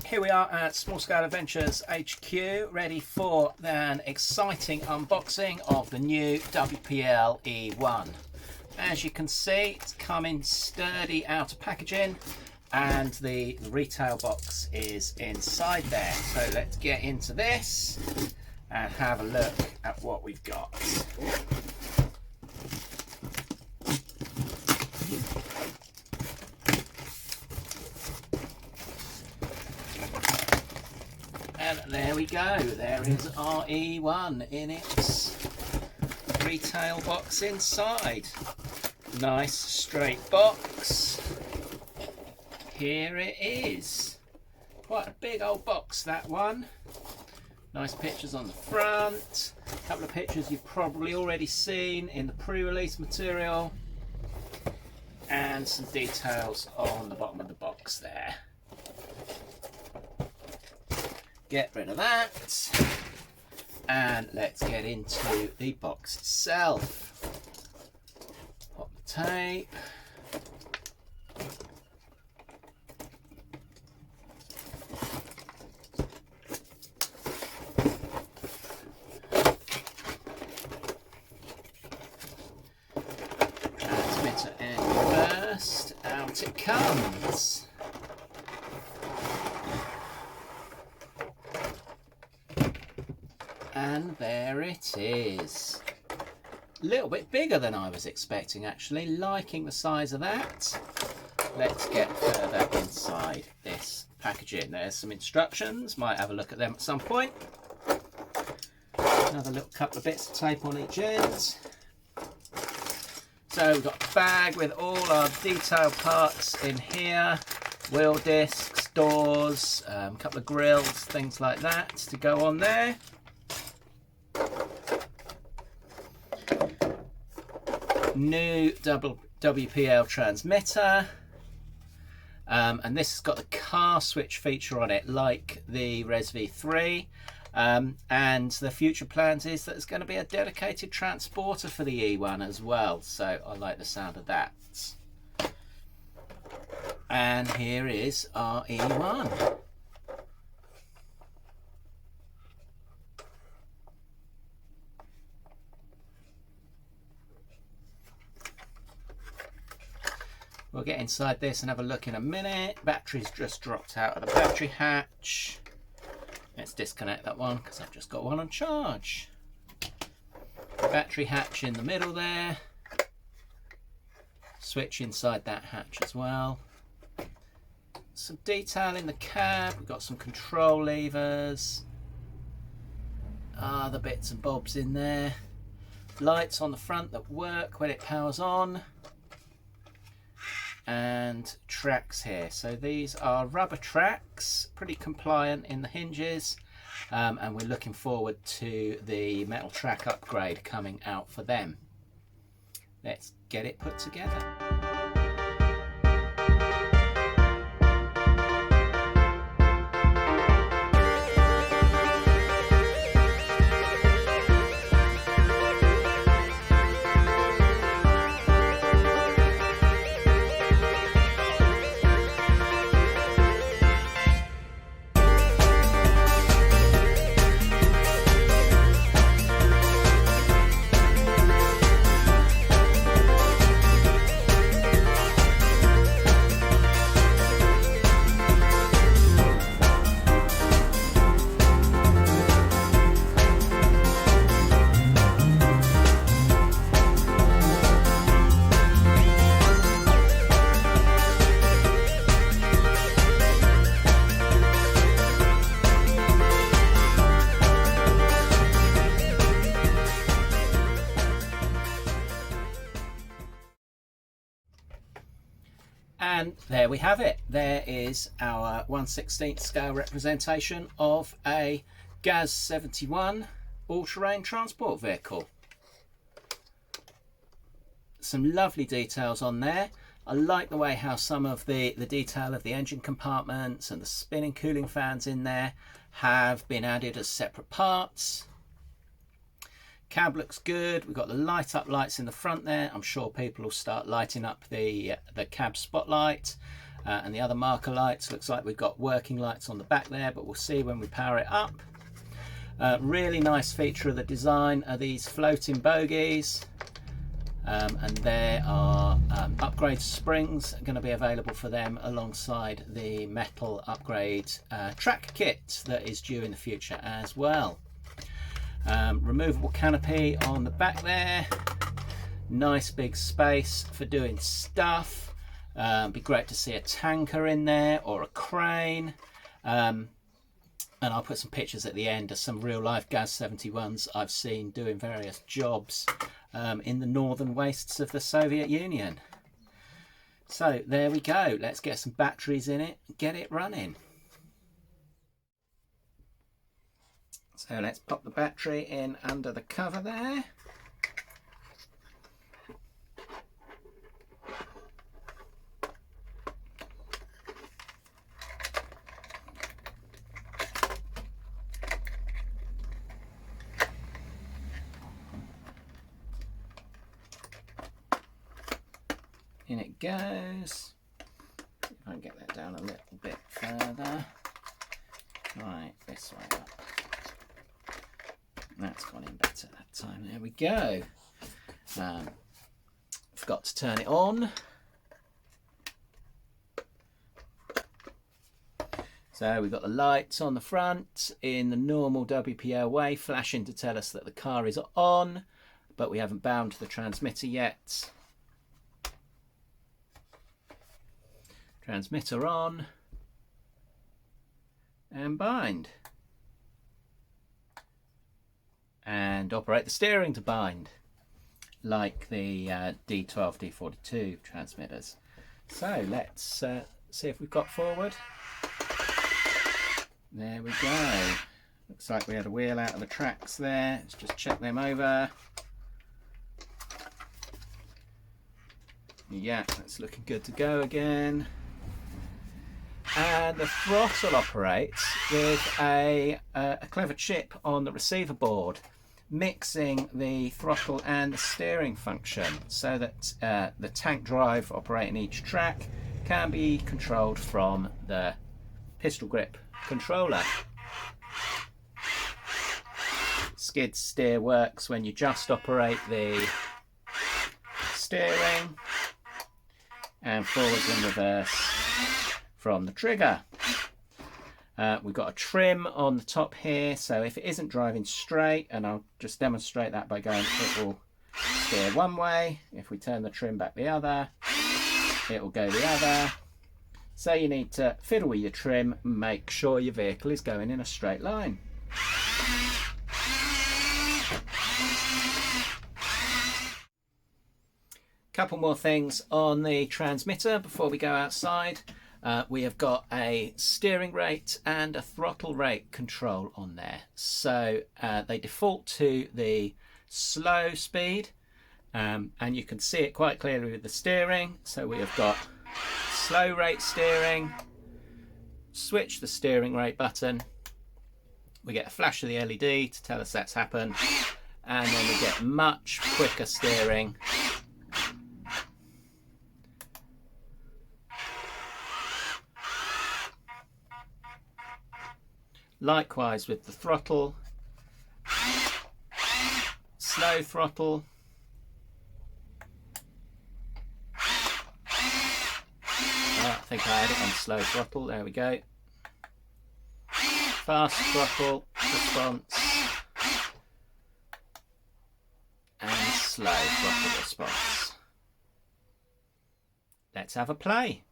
Here we are at Small Scale Adventures HQ, ready for an exciting unboxing of the new WPL E1. As you can see, it's coming sturdy outer packaging and the retail box is inside there. So let's get into this and have a look at what we've got. And there we go, there is our E1 in its retail box inside. Nice straight box. Here it is. Quite a big old box, that one. Nice pictures on the front. A couple of pictures you've probably already seen in the pre-release material. And some details on the bottom of the box there. Get rid of that and let's get into the box itself. Pop the tape. Transmitter end first, out it comes. And there it is. A little bit bigger than I was expecting, actually. Liking the size of that. Let's get further inside this packaging. There's some instructions. Might have a look at them at some point. Another little couple of bits of tape on each end. So we've got a bag with all our detail parts in here. Wheel discs, doors, a couple of grills, things like that to go on there. New WPL transmitter, and this has got the car switch feature on it like the Res V3, and the future plans is that there's going to be a dedicated transporter for the E1 as well, so I like the sound of that. And here is our E1. We'll get inside this and have a look in a minute. Battery's just dropped out of the battery hatch. Let's disconnect that one because I've just got one on charge. Battery hatch in the middle there. Switch inside that hatch as well. Some detail in the cab. We've got some control levers. Other bits and bobs in there. Lights on the front that work when it powers on. And tracks here. So these are rubber tracks, pretty compliant in the hinges, and we're looking forward to the metal track upgrade coming out for them. Let's get it put together. And there we have it. There is our 1/16 scale representation of a GAZ 71 all-terrain transport vehicle. Some lovely details on there. I like the way how some of the detail of the engine compartments and the spinning cooling fans in there have been added as separate parts. Cab looks good. We've got the light up lights in the front there. I'm sure people will start lighting up the cab spotlight. And the other marker lights, looks like we've got working lights on the back there, but we'll see when we power it up. Really nice feature of the design are these floating bogies. And there are upgrade springs going to be available for them alongside the metal upgrade track kit that is due in the future as well. Removable canopy on the back there. Nice big space for doing stuff. Be great to see a tanker in there or a crane. And I'll put some pictures at the end of some real life GAZ 71s I've seen doing various jobs in the northern wastes of the Soviet Union. So there we go. Let's get some batteries in it and get it running. So let's pop the battery in under the cover there. In it goes. See if I can get that down a little bit further. Right, this way up. That's gone in better that time. There we go. Forgot to turn it on. So we've got the lights on the front in the normal WPL way, flashing to tell us that the car is on, but we haven't bound the transmitter yet. Transmitter on and bind. And operate the steering to bind, like the D12, D42 transmitters. So let's see if we've got forward. There we go. Looks like we had a wheel out of the tracks there. Let's just check them over. Yeah, that's looking good to go again. And the throttle operates with a clever chip on the receiver board, mixing the throttle and the steering function so that the tank drive operating each track can be controlled from the pistol grip controller. Skid steer works when you just operate the steering, and forwards and reverse from the trigger. We've got a trim on the top here, so if it isn't driving straight, and I'll just demonstrate that by going, it will steer one way. If we turn the trim back the other, it will go the other. So you need to fiddle with your trim and make sure your vehicle is going in a straight line. Couple more things on the transmitter before we go outside. We have got a steering rate and a throttle rate control on there. So they default to the slow speed, and you can see it quite clearly with the steering. So we have got slow rate steering, switch the steering rate button, we get a flash of the LED to tell us that's happened, and then we get much quicker steering. Likewise with the throttle, slow throttle, I think I had it on slow throttle, there we go. Fast throttle response and slow throttle response. Let's have a play.